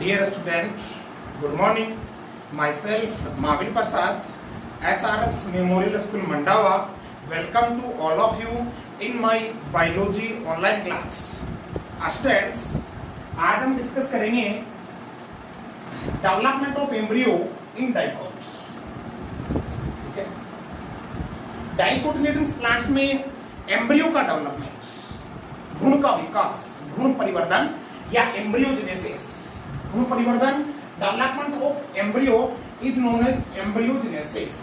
Dear student, good morning. Myself Mavin Prasad, SRS Memorial School Mandawa. Welcome to all of you in my biology online class. Students, आज हम discuss करेंगे development of embryo in dicots. ठीक है, dicotyledons plants में embryo का development, भ्रूण का विकास, भ्रूण परिवर्धन या एम्ब्रियोजेनेसिस. भ्रूण परिवर्धन, development of embryo is known as embryogenesis.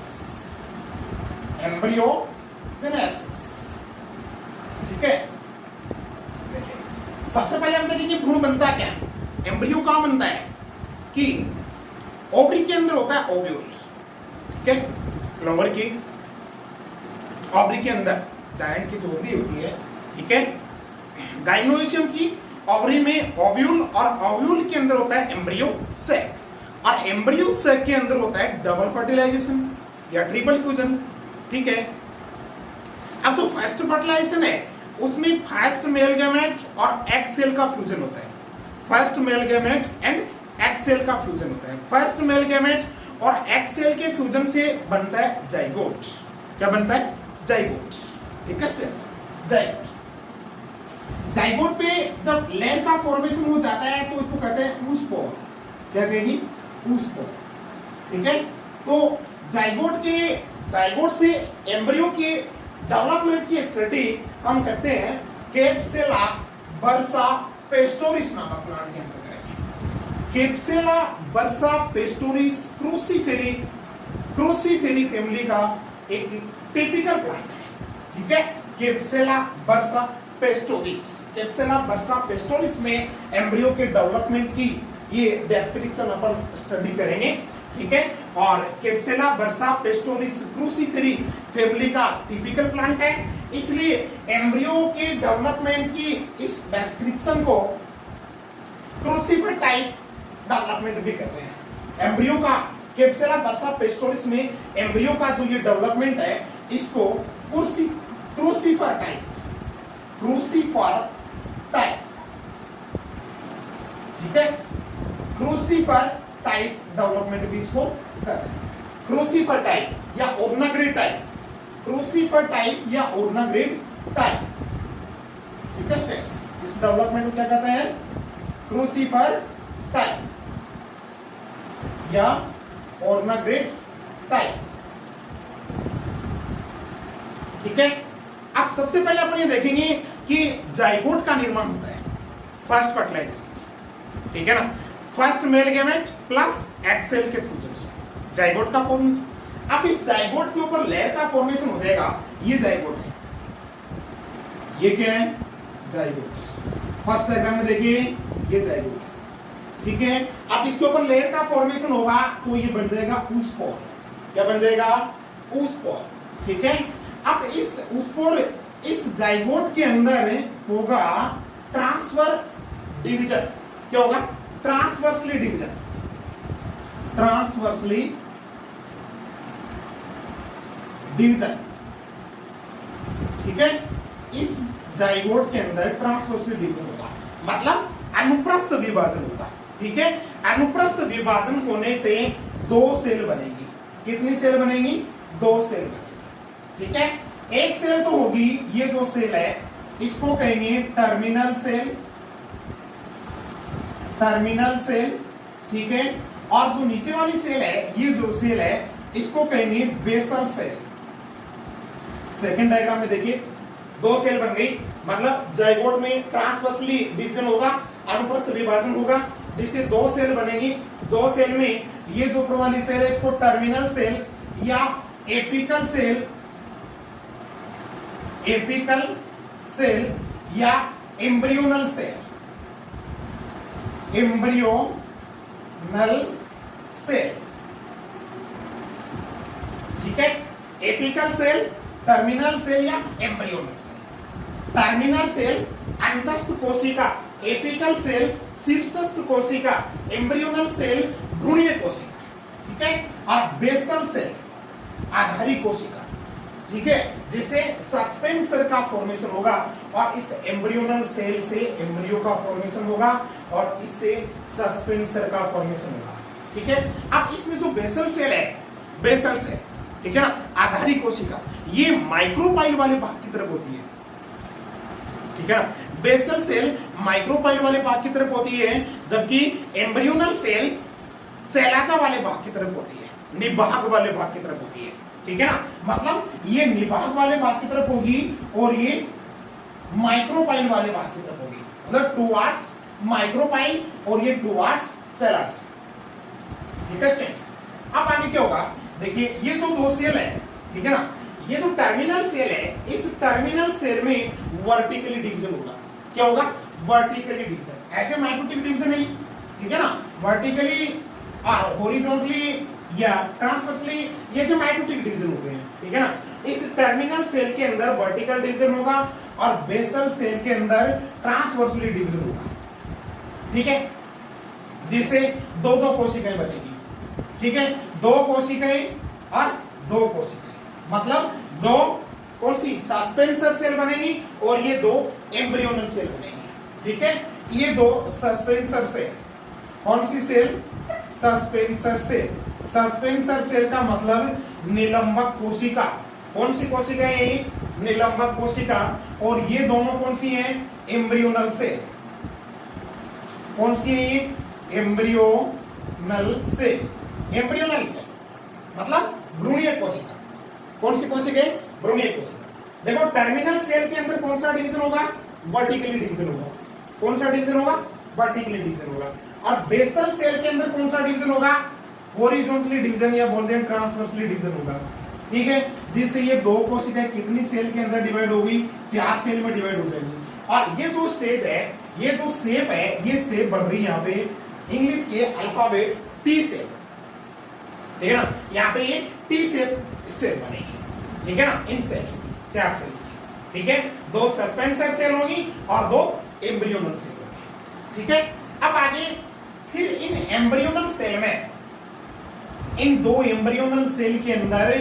Embryogenesis. ठीक है, सबसे पहले हम देखेंगे भ्रूण बनता क्या. एम्ब्रियो कहां बनता है कि ओवरी के अंदर होता है ओव्यूल. ठीक है, फ्लावर की ओवरी के अंदर जायंट की जो ओवरी होती है. ठीक है, गाइनोइशियम की ओवरी में ओव्यूल और ओव्यूल के अंदर होता है एम्ब्रियो सैक और एम्ब्रियो सैक के अंदर होता है डबल फर्टिलाइजेशन या ट्रिपल फ्यूजन. ठीक है, अब जो फर्स्ट फर्टिलाइजेशन है उसमें फर्स्ट मेल गैमेट और एग सेल का फ्यूजन होता है. First male gamete and egg cell का फ्यूजन होता है. फर्स्ट मेल गैमेट और एग सेल के फ्यूजन से बनता है जाइगोट. क्या बनता है? जाइगोट. ठीक है, जाइगोट. जाइगोट पे जब लेयर का फॉर्मेशन हो जाता है तो उसको कहते हैं ऊस्पोर. क्या कहेंगे? ऊस्पोर. ठीक है, तो जाइगोट से एम्ब्रियो के डेवलपमेंट की स्टडी हम करते हैं केपसेला बर्सा पेस्टोरिस नामक प्लांट के अंदर करेंगे. केपसेला बर्सा पेस्टोरिस क्रूसीफेरी फैमिली का एक टिपिकल प्लांट है. ठीक है, केपसेला बर्सा पेस्टोरिस. केपसेला बर्सा पेस्टोरिस में एम्ब्रियो के डेवलपमेंट की ये डिस्क्रिप्शन अपन स्टडी करेंगे. ठीक है, और केपसेला बर्सा पेस्टोरिस क्रूसीफेरी फैमिली का टिपिकल प्लांट है, इसलिए एम्ब्रियो के डेवलपमेंट की इस डिस्क्रिप्शन को क्रूसीफर टाइप डेवलपमेंट भी कहते हैं. एम्ब्रियो का केपसेला बर्सा पेस्टोरिस में एम्ब्रियो का जो ये डेवलपमेंट है इसको क्रूसीफर टाइप. ठीक है, क्रूसीफर टाइप डेवलपमेंट भी इसको कहते हैं. क्रूसीफर टाइप या ओर्नाग्रेड टाइप. क्रूसीफर टाइप या ओर्नाग्रेड टाइप. ठीक है स्टूडेंट्स, इस डेवलपमेंट को क्या कहते हैं? क्रूसीफर टाइप या ओर्नाग्रेड टाइप. ठीक है, अब सबसे पहले अपन ये देखेंगे कि जाइगोट का निर्माण होता है फर्स्ट फर्टिलाइजेशन. ठीक है ना, first male gamete plus egg cell के फ्यूजन से जाइगोट का फॉर्मेशन. अब इस जाइगोट के ऊपर लेयर का फॉर्मेशन हो जाएगा. ये जाइगोट है, ये क्या है? जाइगोट. फर्स्ट डायग्राम में देखिए, ये जाइगोट. ठीक है, अब इसके ऊपर लेयर का फॉर्मेशन होगा तो ये बन जाएगा ऊस्पोर. क्या बन जाएगा? ऊस्पोर. ठीक है, अब इस ऊस्पोर इस जाइगोट के अंदर होगा ट्रांसफर डिवीजन. क्या होगा? Transversely division. Transversely division. ठीक है, इस जाइगोट के अंदर ट्रांसवर्सली डिवीजन होगा, मतलब अनुप्रस्थ विभाजन होगा. ठीक है, अनुप्रस्थ विभाजन होने से दो सेल बनेगी. कितनी सेल बनेगी? दो सेल बनेगी. ठीक है, एक सेल तो होगी, ये जो सेल है इसको कहेंगे टर्मिनल सेल. Terminal cell. ठीक है, और जो नीचे वाली सेल है, ये जो सेल है इसको कहेंगे बेसल सेल. सेकंड डायग्राम में देखिए, दो सेल बन गई, मतलब जाइगोट में ट्रांसवर्सली डिवीजन होगा, अनुप्रस्थ विभाजन होगा, जिससे दो सेल बनेगी. दो सेल में ये जो ऊपर वाली सेल है इसको टर्मिनल सेल या एपिकल सेल या एम्ब्रियोनल सेल. Embryonal cell. ठीक है, एपिकल सेल, टर्मिनल सेल या एम्ब्रियोनल सेल. टर्मिनल सेल अंतस्थ कोशिका, एपिकल सेल शीर्षस्थ कोशिका, एम्ब्रियोनल सेल भ्रूणीय कोशिका. ठीक है, और बेसल सेल आधारी कोशिका. ठीक है, जिससे सस्पेंसर का फॉर्मेशन होगा और इस एम्ब्रियोनल सेल से एम्ब्रियो का फॉर्मेशन होगा और इससे सस्पेंसर का फॉर्मेशन होगा। ठीक है, अब इसमें जो बेसल सेल है, बेसल सेल, ठीक है ना, आधारी कोशिका, ये माइक्रोपाइल वाले भाग की तरफ होती है। ठीक है, बेसल सेल माइक्रोपाइल वाले भाग की तरफ होती है, जबकि एम्ब्रियोनल सेल चैलाजा वाले भाग की तरफ होती है, निभाग वाले भाग की तरफ होती है। ठीक है ना, मतलब ये निभाग वाले भाग की तरफ होगी और ये माइक्रोपाइल वाले भाग की तरफ होगी, मतलब टुवार्ड्स माइक्रोपाइल और ये टुवार्ड्स चैलाजा। ठीक है स्टूडेंट्स, अब आगे क्या होगा, देखिए ये जो दो सेल है, ठीक है ना, ये जो टर्मिनल सेल है, इस टर्मिनल सेल में वर्टिकली डिवीजन होगा। क्या होगा, vertically division, as a mitotic division नहीं, ठीक है ना, वर्टिकली और हॉरिजॉन्टली या ट्रांसवर्सली, ये जो माइक्रोटिक डिवीजन होते हैं। ठीक है ना, इस टर्मिनल सेल के अंदर वर्टिकल डिवीजन होगा और बेसल सेल के अंदर ट्रांसवर्सली डिवीजन होगा। ठीक है, जिससे दो दो कोशिकाएं बनेगी। ठीक है, दो कोशिकाएं और दो कोशिकाएं, मतलब दो कौन सी, सस्पेंसर सेल बनेगी और ये दो एम्ब्रियोनल सेल बनेगी। ठीक है, ये दो सस्पेंसर सेल, कौन सी cell, suspensor cell. Suspensor cell का मतलब निलंबक कोशिका, कौन सी कोशिका है ये, निलंबक कोशिका, और ये दोनों कौन सी हैं, एम्ब्रियोनल सेल। कौन सी है ये, एम्ब्रियोनल सेल। एम्ब्रियोनल सेल मतलब भ्रूणीय कोशिका, कौन सी कोशिका है, भ्रूणीय कोशिका। देखो टर्मिनल सेल के अंदर कौन सा डिवीजन होगा, वर्टिकली डिवीजन होगा। कौन सा डिवीजन होगा, वर्टिकली डिवीजन होगा। और बेसल सेल के अंदर कौन सा डिवीजन होगा, हॉरिजॉन्टली डिवीजन या बोलते हैं ट्रांसवर्सली डिवीजन होगा। ठीक है, जिससे ये दो कोशिकाएं कितनी सेल के अंदर डिवाइड होगी, 4 सेल में डिवाइड हो जाएगी। और ये जो स्टेज है, ये जो शेप है, ये शेप बन रही है यहाँ पे इंग्लिश के अल्फाबेट टी शेप। ठीक है ना, यहाँ पे ये टी शेप स्टेज बनेगी। ठीक है ना, इन सेल्स की, 4 सेल्स की। ठीक है, दो सस्पेंसर सेल होगी और दो एम्ब्रियोनल सेल होगी। ठीक है, अब आगे फिर इन एम्ब्रियोनल सेल में, इन दो एम्ब्रियोनल सेल के अंदर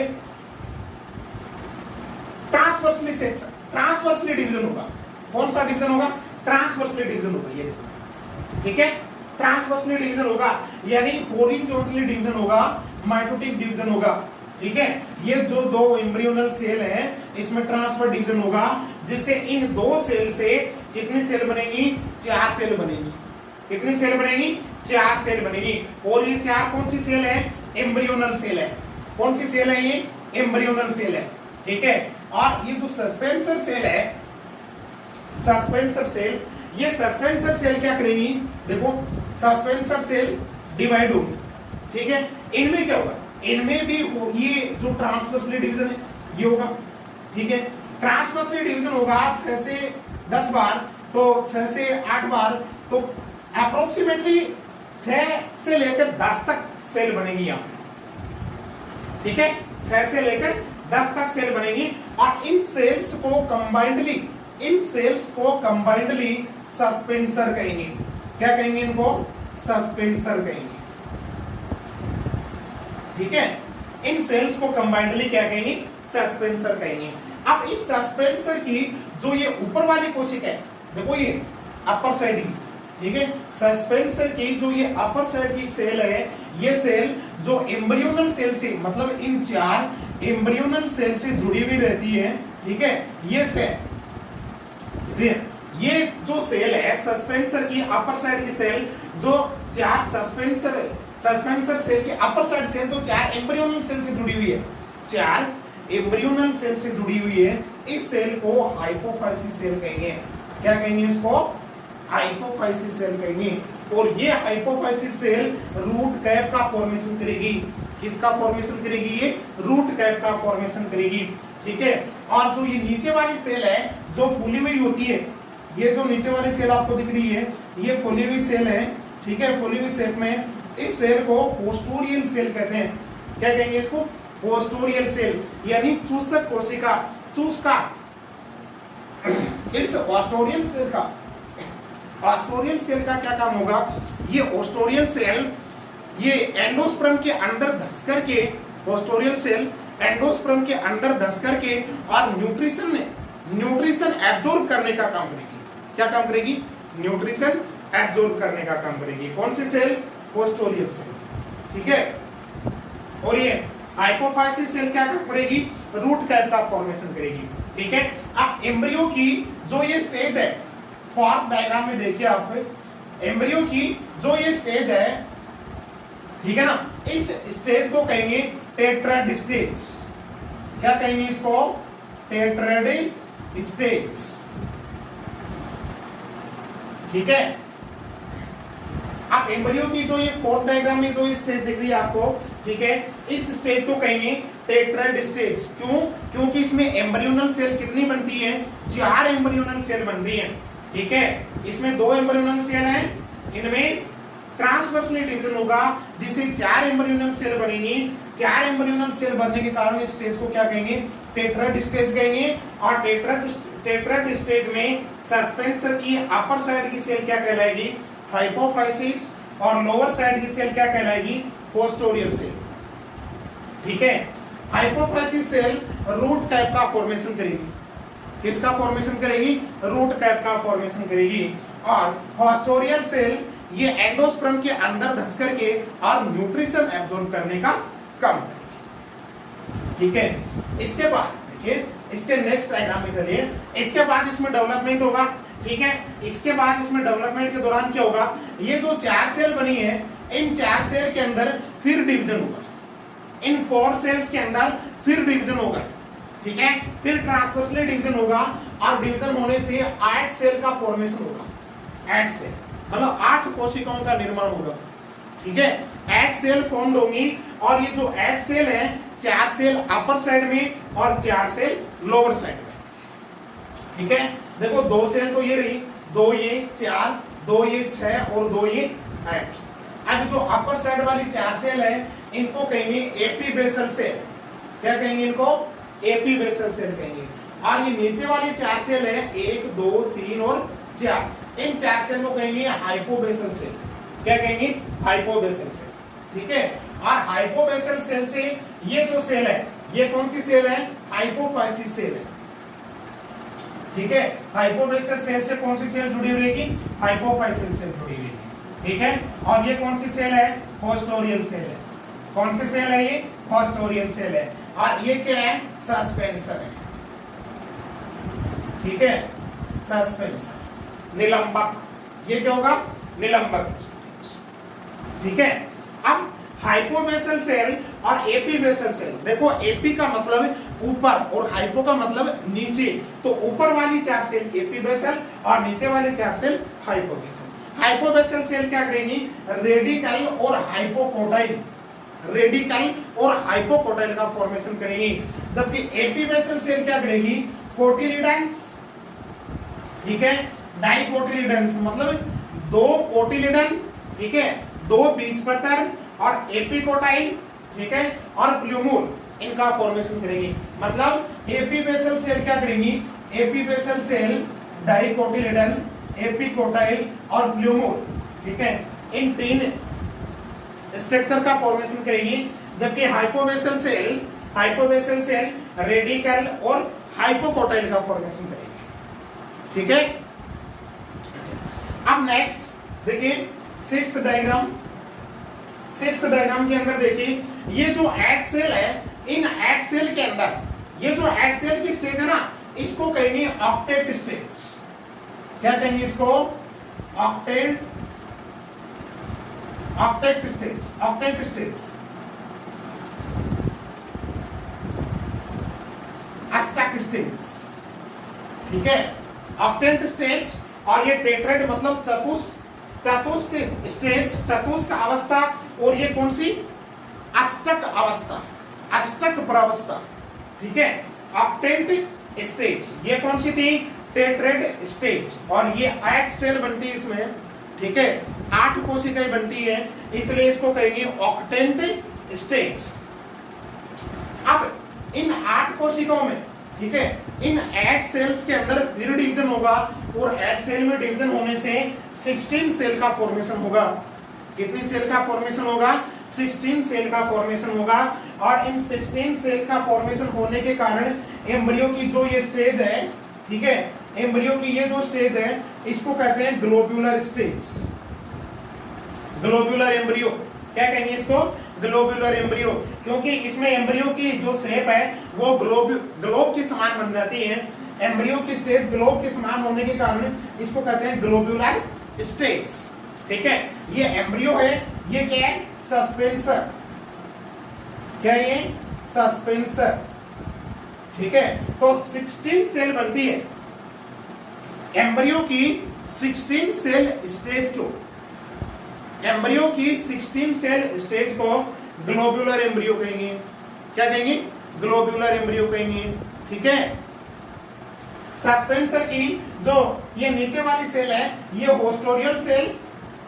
ट्रांसवर्सली सेक्शन, ट्रांसवर्सली डिवीजन होगा। कौन सा डिवीजन होगा, ट्रांसवर्सली डिवीजन होगा, ये देखो। ठीक है, ट्रांसवर्सली डिवीजन होगा, यानी हॉरिजॉन्टली डिवीजन होगा, माइटोटिक डिवीजन होगा। ठीक है, ये जो दो एम्ब्रियोनल सेल है, इसमें ट्रांसफर डिवीजन होगा, जिससे इन दो सेल से कितनी सेल बनेगी, 4 सेल बनेगी। कितनी सेल बनेगी, 4 सेल बनेगी। और ये 4 कौन सी सेल है, एम्ब्रियोनल सेल है। कौन सी सेल है ये, एम्ब्रियोनल सेल है। ठीक है, और ये जो सस्पेंसर सेल है, सस्पेंसर सेल, ये सस्पेंसर सेल क्या करेंगी, देखो सस्पेंसर सेल डिवाइड होगी। ठीक है, इनमें क्या होगा, इनमें भी ये जो ट्रांसवर्सली डिवीजन है ये होगा। ठीक है, ट्रांसवर्सली डिवीजन होगा 6 से 10 बार, तो 6 से 8 बार, तो अप्रोक्सीमेटली 6 से लेकर 10 तक सेल बनेगी यहाँ पे। ठीक है, 6 से लेकर 10 तक सेल बनेगी और इन सेल्स को कंबाइंडली, इन सेल्स को कंबाइंडली सस्पेंसर कहेंगे। क्या कहेंगे इनको, सस्पेंसर कहेंगे। ठीक है, इन सेल्स को कंबाइंडली क्या कहेंगे, सस्पेंसर कहेंगे। अब इस सस्पेंसर की जो ये ऊपर वाली कोशिका है, देखो ये अपर साइड की, ठीक है, सस्पेंसर की जो ये अपर साइड की सेल है, ये सेल जो एम्ब्रियोनल सेल से, मतलब इन 4 एम्ब्रियोनल सेल से जुड़ी हुई रहती है। ठीक है, ये सेल, ये जो सेल है सस्पेंसर की अपर साइड की सेल, जो 4 सस्पेंसर सेल की अपर साइड सेल जो 4 एम्ब्रियोनल सेल से जुड़ी हुई है, 4 एम्ब्रियोनल सेल से जुड़ी हुई है, इस सेल को हाइपोफाइसिस सेल कहेंगे। क्या कहेंगे इसको, हाइपोफाइसिस सेल कहेंगे। और ये हाइपोफाइसिस सेल रूट कैप का फॉर्मेशन करेगी। किसका फॉर्मेशन करेगी, ये रूट कैप का फॉर्मेशन करेगी। ठीक है, और जो ये नीचे वाली सेल है जो फूली हुई होती है, ये जो नीचे वाली सेल आपको दिख रही है, ये फूली हुई सेल है। ठीक है, फूली हुई शेप में, इस सेल को पोस्टोरियल सेल कहते हैं। क्या कहेंगे इसको, पोस्टोरियल सेल, यानी चूसक कोशिका, चूस का, इस ऑस्टोरियल सेल का, ऑस्टोरियल सेल का क्या काम होगा, ये ऑस्टोरियल सेल ये एंडोस्पर्म के अंदर धस करके, ऑस्टोरियल सेल एंडोस्पर्म के अंदर धंस करके और न्यूट्रिशन एब्जॉर्ब करने का काम करेगी। क्या काम करेगी? न्यूट्रिशन एब्जॉर्ब करने का काम करेगी। कौन सी सेल? पोस्टोरियल सेल। ठीक है। और ये हाइपोफाइसिस सेल क्या काम करेगी? रूट कैप का फॉर्मेशन करेगी। ठीक है। अब एम्ब्रियो की जो ये स्टेज है, फोर्थ डायग्राम में देखिए आप, एम्ब्रियो की जो ये स्टेज है, ठीक है ना, इस स्टेज को कहेंगे टेट्राड स्टेज। क्या कहेंगे इसको? Tetrad stage. ठीक है। अब एम्ब्रियो की जो ये फोर्थ डायग्राम में जो स्टेज दिख रही है आपको, ठीक है, इस स्टेज को कहेंगे टेट्राड स्टेज। क्यों? क्योंकि इसमें एम्ब्रियोनल सेल कितनी बनती है? 4 एम्ब्रियोनल सेल बनती है। ठीक है। इसमें 2 एम्ब्रियोनल सेल हैं, इनमें ट्रांसवर्सली डिवीजन होगा जिससे 4 एम्ब्रियोनल सेल बनेंगी। 4 एम्ब्रियोनल सेल बनने के कारण इस स्टेज को क्या कहेंगे? टेट्राड स्टेज कहेंगे। और टेट्राड स्टेज में सस्पेंसर की अपर साइड की सेल क्या कहलाएगी? हाइपोफाइसिस। और लोअर साइड की सेल क्या कहलाएगी? पोस्टोरियल सेल। ठीक है। हाइपोफाइसिस सेल रूट कैप का फॉर्मेशन करेगी। किसका फॉर्मेशन करेगी? रूट कैप का फॉर्मेशन करेगी। और पोस्टोरियल सेल ये एंडोस्पर्म के अंदर धंस करके और न्यूट्रिशन एब्जॉर्ब करने का काम करेगी। ठीक है। इसके बाद देखिए, इसके नेक्स्ट डायग्राम में चलिए। इसके बाद इसमें डेवलपमेंट होगा। ठीक है। इसके बाद इसमें डेवलपमेंट के दौरान क्या होगा? ये जो 4 सेल बनी है, इन 4 सेल के अंदर फिर डिवीजन होगा। इन 4 सेल्स के अंदर फिर डिवीजन होगा। ठीक है। फिर ट्रांसवर्सली डिवीजन होगा और डिवीजन होने से 8 सेल का फॉर्मेशन होगा। 8 सेल मतलब 8 कोशिकाओं का निर्माण होगा। ठीक है। 8 सेल फॉर्म्ड होंगी और ये जो 8 सेल है, 4 सेल अपर साइड में और 4 सेल लोअर साइड में। ठीक है। देखो 2 सेल तो ये रही, 2 ये 4, 2 ये 6 और 2 ये 8। अब जो अपर साइड वाली 4 सेल है, इनको कहेंगे एपीबेसल सेल। क्या कहेंगे इनको? एपीबेसल सेल कहेंगे। और ये नीचे वाली 4 सेल है, 1 2 3 और 4, इन 4 सेल को कहेंगे हाइपोबेसल सेल। क्या कहेंगे? Hypobasal cell. ठीक है। और हाइपोबेसल सेल से ये जो सेल है, ये कौन सी सेल है? हाइपोफाइसिस सेल है। ठीक है। हाइपोबेसल सेल से कौन सी सेल जुड़ी रहेगी? हाइपोफाइसिस सेल जुड़ी रहेगी। ठीक है। और ये कौन सी सेल है? पोस्टोरियल सेल है। कौन सी सेल है ये? पोस्टोरियल सेल है। और ये क्या है? सस्पेंसर है। ठीक है। सस्पेंसर, निलंबक। ये क्या होगा? निलंबक। ठीक है। अब हाइपोबेसल सेल और एपीबेसल सेल, देखो एपी का मतलब ऊपर और हाइपो का मतलब नीचे। तो ऊपर वाली 4 सेल एपीबेसल और नीचे वाले 4 सेल हाइपोबेसल। हाइपोबेसल सेल क्या करेंगी? रेडिकल और हाइपोकोटाइल, रेडिकल और हाइपोकोटाइल का फॉर्मेशन करेंगी। जबकि एपीबेसल सेल क्या करेगी? कोटिलिडन्स। ठीक है। डाइकोटिलिडन्स मतलब 2 कोटिलिडन, ठीक है, 2 बीजपत्र और एपिकोटाइल, ठीक है, और प्लूमूल, इनका फॉर्मेशन करेंगी। मतलब एपीबेसल सेल क्या करेंगी? एपीबेसल सेल डाइकोटिलिडन, एपिकोटाइल और प्लूमूल, ठीक है, इन 3 स्ट्रक्चर का फॉर्मेशन करेगी। जबकि हाइपोबेसल सेल रेडिकल और हाइपोकोटाइल का फॉर्मेशन करेगी। ठीक है। अब नेक्स्ट देखिए 6th डायग्राम। 6th डायग्राम के अंदर देखिए, ये जो 8 सेल है, इन 8 सेल के अंदर ये जो 8 सेल की स्टेज है ना, इसको कहेंगे ऑक्टेट स्टेज। क्या कहेंगे इसको? Octet stage. ऑक्टेट स्टेज, अष्टक स्टेज। ठीक है। Octet stage. और ये टेट्राड मतलब चतुष्क स्टेज, चतुष्क अवस्था। और ये कौन सी? अष्टक अवस्था, अष्टक प्रावस्था। ठीक है। ऑक्टेट स्टेज ये कौन सी थी? Tetrad stage. और ये 8 सेल बनती है इसमें। ठीक है। 8 कोशिकाएं बनती है, इसलिए इसको कहेंगे ऑक्टेट स्टेज। अब इन 8 कोशिकाओं में, ठीक है, इन 8 सेल्स के अंदर फिर डिवीजन होगा और 8 सेल में डिवीजन होने से 16 सेल का फॉर्मेशन होगा। कितनी सेल का फॉर्मेशन होगा? 16 सेल का फॉर्मेशन होगा। और इन 16 सेल का फॉर्मेशन होने के कारण एम्ब्रियो की जो ये स्टेज है, ठीक है, एम्ब्रियो की ये जो स्टेज है इसको कहते हैं ग्लोब्यूलर स्टेज। ग्लोब्यूलर एम्ब्रियो, क्या कहेंगे इसको? ग्लोब्यूलर एम्ब्रियो, क्योंकि इसमें एम्ब्रियो की जो शेप है वो ग्लोब के समान बन जाती है। एम्ब्रियो की स्टेज ग्लोब के समान होने के कारण इसको कहते हैं ग्लोब्यूलर स्टेज। ठीक है, ये एम्ब्रियो है, ये क्या है? सस्पेंसर। क्या ये? सस्पेंसर। ठीक है, तो 16 सेल बनती है एम्ब्रियो की। 16 सेल स्टेज को, एम्ब्रियो की 16 सेल स्टेज को ग्लोब्यूलर एम्ब्रियो कहेंगे। क्या कहेंगे? ग्लोब्यूलर एम्ब्रियो कहेंगे। ठीक है, सस्पेंसर की जो ये नीचे वाली सेल है ये होस्टोरियल सेल,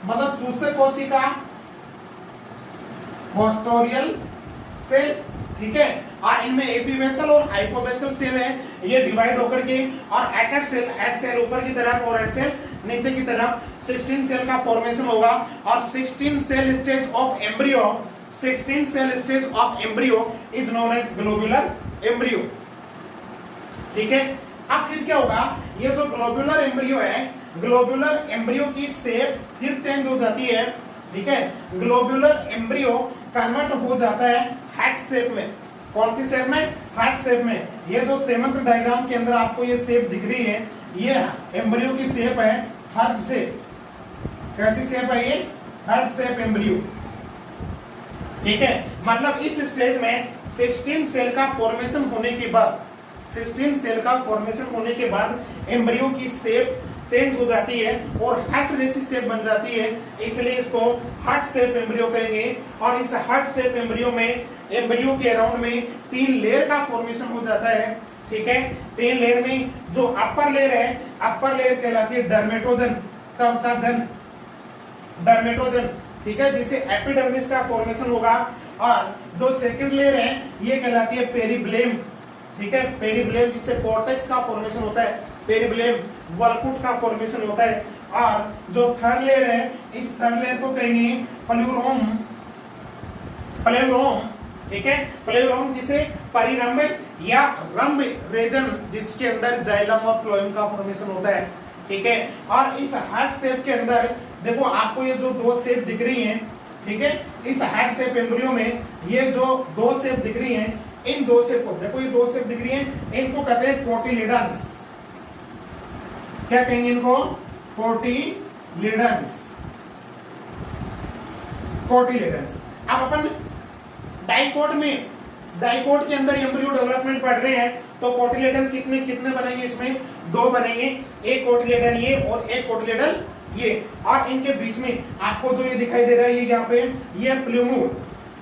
मतलब चूसक कोशिका, होस्टोरियल सेल। ठीक है, और इनमें एपीवेसल और हाइपोवेसल सेल है, ये डिवाइड होकर के, और एट सेल ऊपर की तरफ और एट सेल नीचे की तरफ 16 सेल का फॉर्मेशन होगा। और 16 cell stage of embryo, 16 cell stage of embryo is known as globular embryo. ठीक है, अब फिर क्या होगा? ये जो ग्लोब्यूलर एम्ब्रियो है, ग्लोब्यूलर एम्ब्रियो की शेप फिर चेंज हो जाती है। ठीक है, ग्लोब्यूलर एम्ब्रियो कन्वर्ट हो जाता है हार्ट शेप में। कौन सी शेप में? हार्ट शेप में। ये जो सेवंथ डायग्राम के अंदर आपको ये शेप दिख रही है, ये एम्ब्रियो की शेप है हार्ट शेप। कैसी शेप है ये? Heart shape embryo. ठीक है, मतलब इस स्टेज में 16 सेल का फॉर्मेशन होने के बाद, 16 सेल का फॉर्मेशन होने के बाद एम्ब्रियो की शेप चेंज हो जाती है और हार्ट जैसी शेप बन जाती है, इसलिए इसको हार्ट शेप एम्ब्रियो कहेंगे। और इस हार्ट शेप एम्ब्रियो में एम्ब्रियो के अराउंड में 3 लेयर का फॉर्मेशन हो जाता है। ठीक है, 3 लेयर में जो अपर लेयर है, अपर लेयर कहलाती है डर्मेटोजन, त्वचाजन, डर्मेटोजन। ठीक है, जिसे एपिडर्मिस का फॉर्मेशन होगा। और जो सेकंड लेयर है ये कहलाती है पेरिब्लेम। ठीक है, पेरिब्लेम जिससे कॉर्टेक्स का फॉर्मेशन होता है, पेरिब्लेम वल्कुट का फॉर्मेशन होता है। और जो थर्ड लेयर है, इस थर्ड लेयर को कहेंगे प्लूरोम। प्लूरोम, ठीक है, प्लूरोम जिसे परिरंभ या रंभ रीजन, जिसके अंदर जाइलम और फ्लोएम का फॉर्मेशन होता है। ठीक है, और इस हार्ट शेप के अंदर देखो आपको ये जो 2 शेप दिख रही हैं, ठीक है, इस हार्ट शेप एम्ब्रियो में ये जो 2 शेप दिख रही हैं, इन 2 शेप को देखो, ये 2 शेप दिख रही हैं, इनको कहते हैं कोटिलिडन्स। क्या कहेंगे इनको? कोटिलिडन्स। कोटिलिडन्स। अब अपन डाइकोट में, डाइकोट के अंदर एम्ब्रियो डेवलपमेंट पढ़ रहे हैं, तो कोटिलिडन कितने कितने बनेंगे? इसमें 2 बनेंगे, एक कोटिलिडन ये और एक कोटिलिडन ये। और इनके बीच में आपको जो ये दिखाई दे रहा है, ये यहाँ पे ये प्लूम्यूल।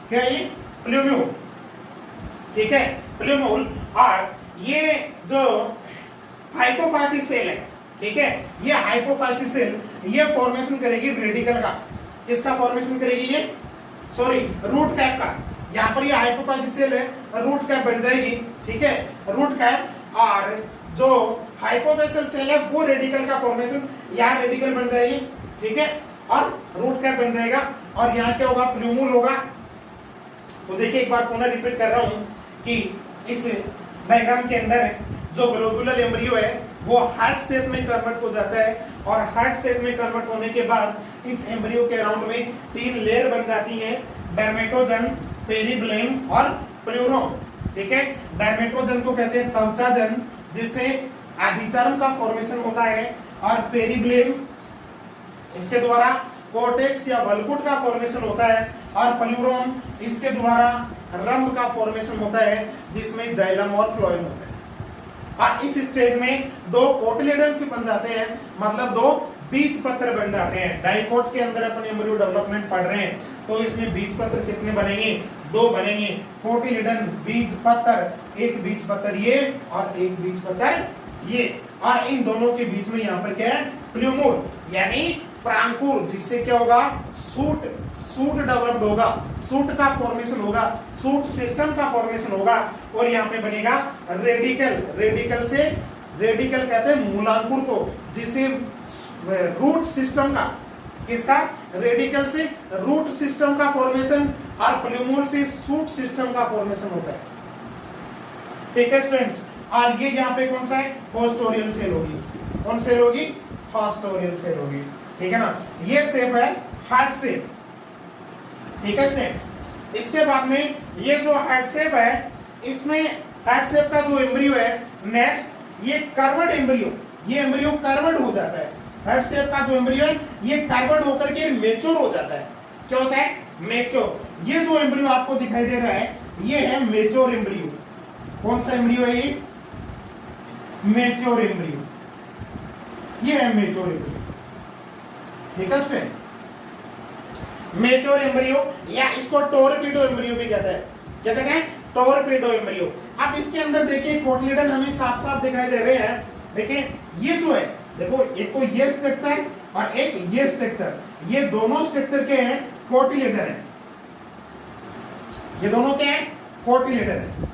क्या ये? प्लूम्यूल। ठीक है, प्लूम्यूल। और ये जो हाइपोफाइसिस सेल है, ठीक है, ये हाइपोफाइसिस सेल ये फॉर्मेशन करेगी रेडिकल का। किसका फॉर्मेशन करेगी ये? सॉरी, रूट कैप का। यहाँ पर ये हाइपोफाइसिस सेल है, रूट कैप बन जाएगी। ठीक है, रूट कैप। और जो हाइपोवेसल सेल है वो रेडिकल का फॉर्मेशन, यहाँ रेडिकल बन जाएगी। ठीक है, और रूट कैप बन जाएगा। और यहाँ क्या होगा? प्लूम्यूल होगा। तो देखिए एक बार पुनः रिपीट कर रहा हूँ कि इस डायग्राम के अंदर जो ग्लोब्यूलर एम्ब्रियो है वो हार्ट शेप में कन्वर्ट हो जाता है। और हार्ट शेप में कन्वर्ट होने के बाद इस एम्ब्रियो के अराउंड में 3 लेयर बन जाती हैं, डर्मेटोजन, पेरिब्लेम और प्लूरोम। ठीक है, डर्मेटोजन को कहते हैं त्वचाजन, जिससे आदिचर्म का फॉर्मेशन होता है। और पेरिब्लेम, इसके द्वारा कॉर्टेक्स या वल्कुट का फॉर्मेशन होता है। और प्लूरोम, इसके द्वारा रंभ का फॉर्मेशन होता है, जिसमें जाइलम और फ्लोएम होता है। और इस स्टेज में 2 कोटिलिडन्स भी बन जाते हैं, मतलब 2 बीज पत्र बन जाते हैं। डाइकोट के अंदर अपन एम्ब्रियो डेवलपमेंट पढ़ रहे हैं, तो इसमें बीज पत्र कितने बनेंगे? 2 बनेंगे। कोटिलिडन बीज पत्र, एक बीज पत्र ये और एक बीज पत्र ये। और इन दोनों के बीच में यहाँ पर क्या है? प्लूम्यूल यानी प्रांकुर, जिससे क्या होगा? सूट डेवलप्ड होगा, सूट का फॉर्मेशन होगा, सूट सिस्टम का फॉर्मेशन होगा। और यहाँ पे बनेगा रेडिकल। रेडिकल कहते हैं मूलांकुर को, जिसे रूट सिस्टम का, किसका? रेडिकल से रूट सिस्टम का फॉर्मेशन और प्लूमूल से शूट सिस्टम का फॉर्मेशन होता है। ठीक है स्टूडेंट्स, और ये यहाँ पे कौन सा है? पोस्टोरियल सेल होगी। कौन सेल होगी? पोस्टोरियल सेल होगी। ठीक है ना, ये शेप है हार्ट शेप। ठीक है स्टूडेंट, इसके बाद में ये जो हार्ट शेप है, इसमें हार्ट शेप का जो एम्ब्रियो है, नेक्स्ट ये कर्वड एम्ब्रियो, ये एम्ब्रियो कर्वड हो जाता है। हार्ट शेप का जो एम्ब्रियो है ये कर्वड होकर के मेच्योर हो जाता है। क्या होता है? मेच्योर। ये जो एम्ब्रियो आपको दिखाई दे रहा है ये है मेच्योर एम्ब्रियो। कौन सा एम्ब्रियो है ये? Mature embryo. ये है मेच्योर एम्ब्रियो। ठीक है स्टूडेंट, मेच्योर एम्ब्रियो या इसको टोरपीडो एम्ब्रियो भी कहते हैं। क्या कहते हैं? Torpedo embryo. अब इसके अंदर देखिए कोटिलिडन हमें साफ साफ दिखाई दे रहे हैं। देखिए ये जो है, देखो एक तो ये स्ट्रक्चर और एक ये स्ट्रक्चर, ये दोनों स्ट्रक्चर के हैं कोटिलिडन है। ये दोनों क्या है? कोटिलिडन है।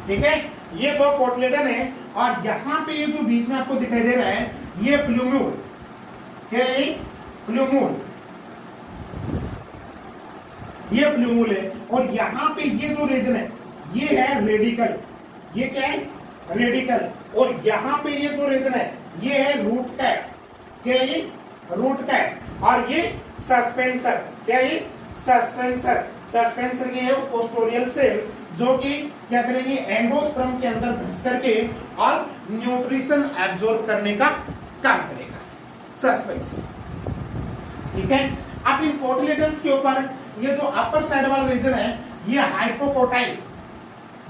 ठीक है, ये दो कोटिलिडन है और यहां पे ये जो बीच में आपको दिखाई दे रहा है ये प्लूम्यूल। क्या है? प्लूम्यूल। ये प्लूम्यूल है और यहां पे ये जो रीजन है ये है रेडिकल। ये क्या है? रेडिकल। और यहां पे ये जो रीजन है ये है रूट कैप। क्या है ये? Root cap. और ये सस्पेंसर। क्या है ये? सस्पेंसर। सस्पेंसर ये है पोस्टोरियल सेल जो कि क्या करेंगे? एंडोस्पर्म के अंदर घुस करके और न्यूट्रिशन एब्जॉर्ब करने का काम करेगा। सस्पेंसर। ठीक है, अब इन कोटिलिडन्स के ऊपर ये जो अपर साइड वाला रीजन है ये हाइपोकोटाइल।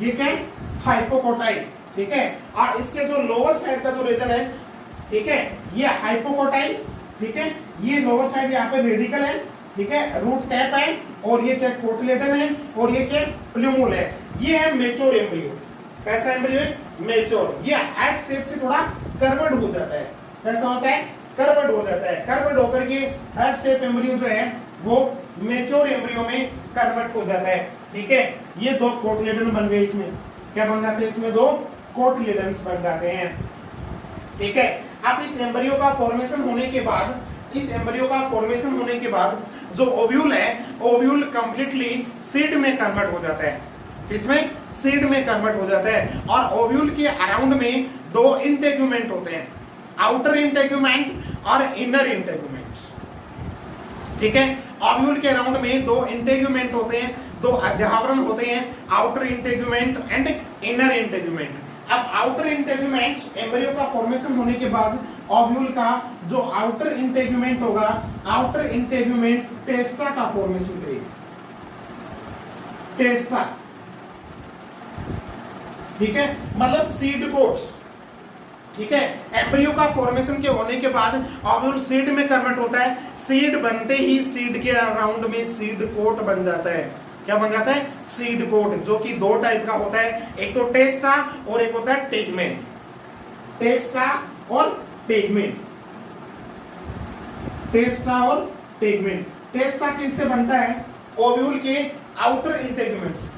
ये क्या है? हाइपोकोटाइल। ठीक है, और इसके जो लोअर साइड का जो रीजन है, ठीक है, ये हाइपोकोटाइल। ठीक है, ये लोअर साइड यहाँ पे रेडिकल है। ठीक है, रूट कैप है और ये क्या? कोटिलिडन है और ये क्या? प्लूम्यूल है। ये है मेच्योर एम्ब्रियो। कैसा एम्ब्रियो है? मेच्योर। ये हार्ट शेप से थोड़ा कर्वड हो जाता है। कैसा होता है? कर्वड हो जाता है। कर्वड होकर के हार्ट शेप एम्ब्रियो जो है वो मेच्योर एम्ब्रियो में कन्वर्ट हो जाता है। ठीक है, ये दो कोटिलिडन बन गए। इसमें क्या बन जाते हैं? इसमें दो कोटिलिडन्स बन जाते हैं। ठीक है, अब इस एम्ब्रियो का फॉर्मेशन होने के बाद, इस एम्ब्रियो का फॉर्मेशन होने के बाद जो ओव्यूल है, ओव्यूल कंप्लीटली सीड में कन्वर्ट हो जाता है। इसमें सीड में कन्वर्ट हो जाता है और ओव्यूल के अराउंड में दो इंटेगुमेंट होते हैं, आउटर इंटेगुमेंट और इनर इंटेगुमेंट। ठीक है, ओव्यूल के अराउंड में दो इंटेगुमेंट होते हैं, दो अध्यावरण होते हैं, outer integument and inner integument. अब आउटर इंटेगुमेंट एम्ब्रियो का फॉर्मेशन होने के बाद ओव्यूल का जो आउटर इंटेगुमेंट होगा, आउटर इंटेगुमेंट टेस्टा का फॉर्मेशन करेगा। टेस्टा। ठीक है, मतलब सीड कोट्स। ठीक है, एम्ब्रियो का फॉर्मेशन के होने के बाद ओव्यूल सीड में कन्वर्ट होता है। सीड बनते ही सीड के अराउंड में सीड कोट बन जाता है। क्या बन जाता है? सीड कोट, जो कि दो टाइप का होता है, एक तो टेस्टा और एक होता है टेगमेन। टेस्टा और टेगमेन। टेस्टा और टेगमेन। टेस्टा किनसे बनता है? ओव्यूल के आउटर इंटेगुमेंट्स।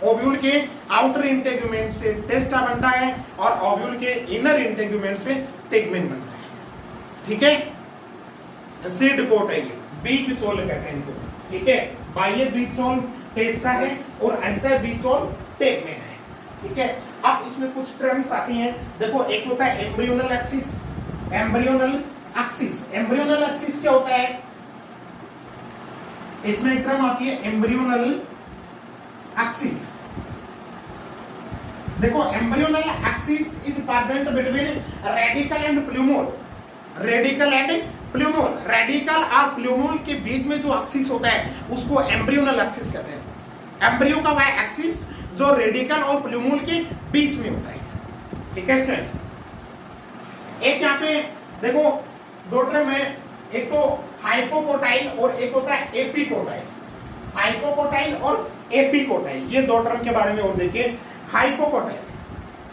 ओव्यूल के आउटर इंटेगुमेंट से टेस्टा बनता है और ओव्यूल के इनर इंटेगुमेंट से टेगमेन बनता है। ठीक है, सीड कोट है ये, बीज चोल कहते हैं इनको। ठीक है, बाह्य बीज चोल टेस्टा है और अंतर बीज चोल टेगमेन है। ठीक है, अब इसमें कुछ टर्म्स आती हैं। देखो, एक होता है embryonal axis. Embryonal axis. Embryonal axis क्या होता है? इसमें एक टर्म आती है एम्ब्रियोनल एक्सिस। देखो, embryonal axis is present between radical and plumule. Radical and plumule. Radical और प्लूम्यूल के बीच में जो एक्सिस होता है उसको एम्ब्रियोनल एक्सिस कहते हैं। एम्ब्रियो का वह एक्सिस जो रेडिकल और प्लूम्यूल के बीच में होता है। ठीक है स्टूडेंट, एक यहाँ पे देखो दो टर्म है, एक तो हाइपोकोटाइल और एक होता है एपिकोटाइल। हाइपोकोटाइल और एपिकोटाइल, ये दो टर्म के बारे में और देखिए। हाइपोकोटाइल,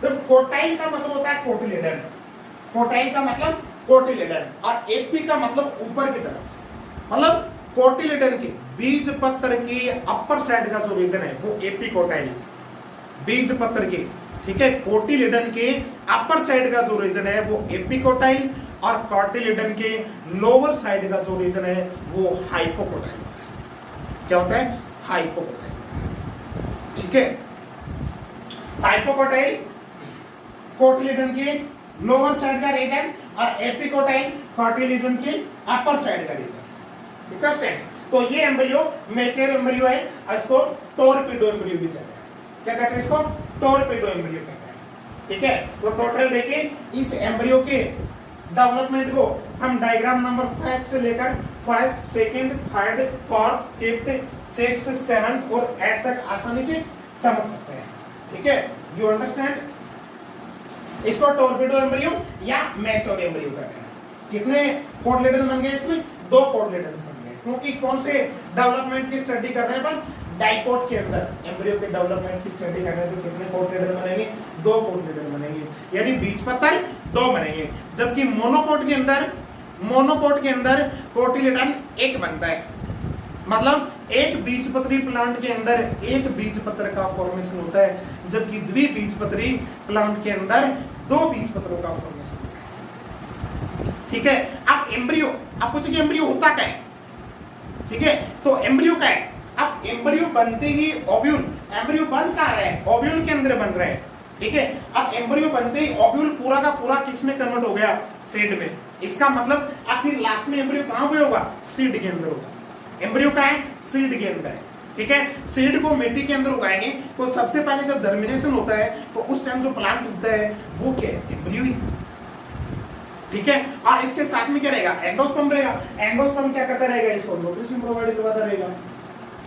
तो कोटाइल का मतलब होता है कोटिलिडन। कोटाइल का मतलब कोटिलिडन और एपी का मतलब ऊपर की तरफ। मतलब कोटिलिडन के बीज पत्र के अपर साइड का जो रीजन है वो एपिकोटाइल। बीज पत्र के, ठीक है, कोटिलिडन के अपर साइड का जो रीजन है वो एपिकोटाइल और कार्टिलेडन के लोअर साइड का जो रीजन है वो हाइपोकोटाइल होता है। क्या होता है? हाइपोकोटाइल। ठीक है, हाइपोकोटाइल कार्टिलेडन के लोअर साइड का रीजन और एपिकोटाइल कार्टिलेडन के अपर साइड का रीजन। ठीक है स्टूडेंट्स, तो ये एम्ब्रियो मैच्योर एम्ब्रियो है, इसको टॉर्पेडो एम्ब्रियो भी कहते हैं। क्या कहते हैं इसको? टॉर्पेडो एम्ब्रियो कहते हैं। ठीक है, तो टोटल देखिए इस एम्ब्रियो के डेवलपमेंट को हम डायग्राम नंबर फर्स्ट से लेकर first, second, third, fourth, fifth, sixth, seventh और 8 तक आसानी से समझ सकते हैं। ठीक है, यू अंडरस्टैंड? इसको टॉर्पेडो एम्ब्रियो या मैच्योर एम्ब्रियो कहते हैं। कितने कोटलेडन बन गए इसमें? 2 कोटलेडन बन गए, क्योंकि कौन से डेवलपमेंट की स्टडी कर रहे हैं अपन? डाइकोट के अंदर एम्ब्रियो के डेवलपमेंट की स्टडी कर रहे हैं, तो कितने कोटलेडन बनेंगे? 2 कोटलेडन बनेंगे, यानी बीजपत्र 2 बनेंगे। जबकि मोनोकोट के अंदर कोटिलेडन 1 बनता है। मतलब एक बीजपत्री प्लांट के अंदर एक बीजपत्र का फॉर्मेशन होता है, जबकि द्विबीजपत्री प्लांट के अंदर 2 बीजपत्रों का फॉर्मेशन होता है। ठीक है, अब एम्ब्रियो, आप पूछेंगे एम्ब्रियो होता क्या है? ठीक है, तो एम्ब्रियो क्या है? अब एम्ब्रियो बनते ही ओव्यूल, एम्ब्रियो बन कहाँ रहा है? ओव्यूल के अंदर बन रहा है। ठीक है, अब एम्ब्रियो बनते ही ओव्यूल पूरा का पूरा किस में कन्वर्ट हो गया? सीड में। इसका मतलब अब फिर लास्ट में एम्ब्रियो कहां पे होगा? सीड के अंदर होगा। एम्ब्रियो का है? सीड के अंदर। ठीक है, सीड को मिट्टी के अंदर उगाएंगे तो सबसे पहले जब जर्मिनेशन होता है तो उस टाइम जो प्लांट उगता है वो क्या है? एम्ब्रियो ही। ठीक है, और इसके साथ में क्या रहेगा? एंडोस्पर्म रहेगा। एंडोस्पर्म क्या करता रहेगा? इसको न्यूट्रिशन प्रोवाइड करवाता रहेगा।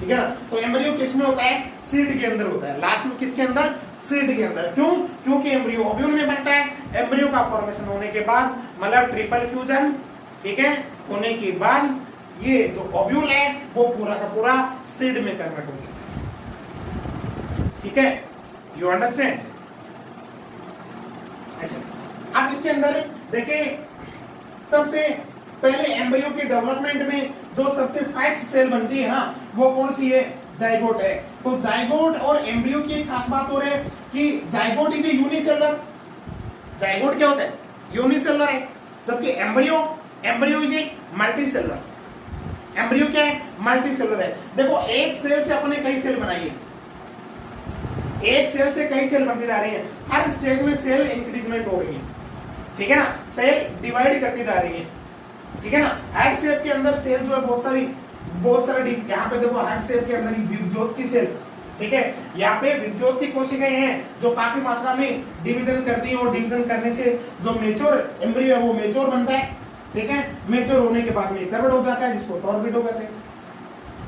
ठीक है ना, तो एम्ब्रियो किस में होता है? सीड के अंदर होता है। लास्ट में किसके अंदर? सीड के अंदर। क्यों? क्योंकि एम्ब्रियो ओव्यूल में बनता है। एम्ब्रियो का फॉर्मेशन होने के बाद मतलब ट्रिपल फ्यूजन, ठीक है, होने के बाद ये जो ओव्यूल है वो पूरा का पूरा सीड में कन्वर्ट हो जाता है। ठीक है, यू अंडरस्टैंड? अच्छा, अब इसके अंदर देखिए सबसे पहले एम्ब्रियो के डेवलपमेंट में जो सबसे फर्स्ट सेल बनती है ना, वो कौन सी है? जाइगोट है। तो जाइगोट और एम्ब्रियो की एक खास बात हो रही है कि zygote is a unicellular. Zygote क्या होता है? यूनिसेलुलर है, जबकि embryo is a multicellular. Embryo क्या है? मल्टीसेलुलर है। देखो एक सेल से अपने कई सेल बनाई है, एक सेल से कई सेल बनती जा रही है। हर स्टेज में सेल इंक्रीजमेंट हो रही है। ठीक है ना, सेल डिवाइड करती जा रही है। ठीक है ना, हार्ट शेप के अंदर सेल जो है बहुत सारी यहाँ पे देखो हार्ट शेप के अंदर ही विभज्योत की सेल। ठीक है, यहाँ पे विभज्योत की कोशिकाएं हैं जो काफी मात्रा में डिवीजन करती है और डिवीजन करने से जो मेच्योर एम्ब्रियो है वो मेच्योर बनता है। ठीक है, मेच्योर होने के बाद में कन्वर्ट हो जाता है, जिसको टॉर्पेडो कहते हैं।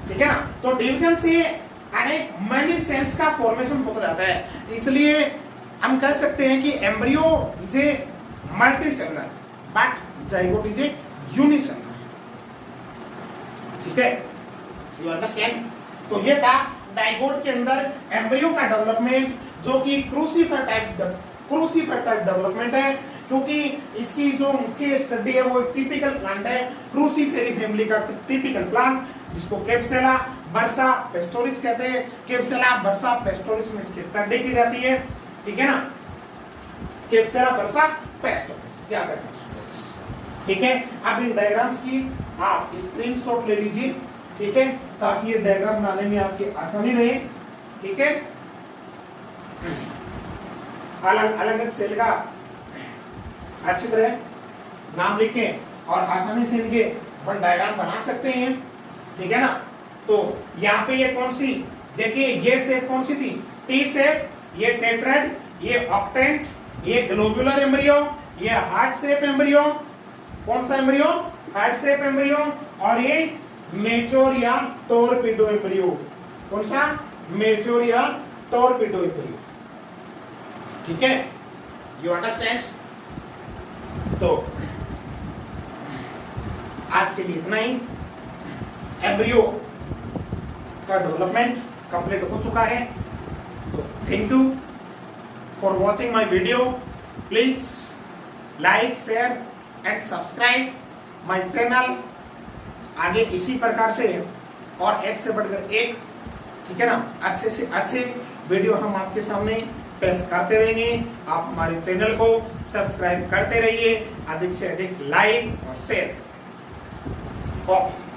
ठीक है ना, तो डिवीजन से अनेक मनी सेल्स का फॉर्मेशन होता जाता है। इसलिए हम कह सकते हैं कि embryo is a multicellular but zygote is a unicellular. ठीक है, यू अंडरस्टैंड? तो ये था डाइगोट के अंदर एम्ब्रियो का डेवलपमेंट, जो कि क्रूसिफर टाइप डेवलपमेंट है, क्योंकि इसकी जो मुख्य स्टडी है वो टिपिकल प्लांट है, क्रूसीफेरी फैमिली का टिपिकल प्लांट, जिसको केप्सेला बर्सा पेस्टोरिस कहते हैं। केप्सेला बर्सा पेस्टोरिस में इसकी स्टडी की जाती है। ठीक है ना, केप्सेला बर्सा पेस्टोरिस, क्या करना स्टूडेंट्स? ठीक है, अब इन डायग्राम्स की आप स्क्रीनशॉट ले लीजिए। ठीक है, ताकि ये डायग्राम बनाने में आपकी आसानी रहे। ठीक है, अलग अलग सेल का अच्छी तरह नाम लिखें और आसानी से इनके अपन डायग्राम बना सकते हैं। ठीक है ना, तो यहाँ पे ये कौन सी, देखिए ये शेप कौन सी थी? टी शेप, ये टेट्राड, ये ऑक्टेंट, ये ग्लोबुलर एम्ब्रियो, ये हार्ट शेप एम्ब्रियो। कौन सा एम्ब्रियो? Heart shape embryo. और ये मेच्योर या टॉर्पेडो एम्ब्रियो। कौन सा? मेच्योर या टॉर्पेडो एम्ब्रियो। ठीक है, यू अंडरस्टैंड? तो आज के लिए इतना ही। एम्ब्रियो का डेवलपमेंट कंप्लीट हो चुका है। तो thank you for watching my video. Please like, share and subscribe my channel. आगे इसी प्रकार से और एक से बढ़कर एक, ठीक है ना, अच्छे से अच्छे वीडियो हम आपके सामने टेस्ट करते रहेंगे। आप हमारे चैनल को सब्सक्राइब करते रहिए, अधिक से अधिक लाइक और शेयर करते रहिए। ओके।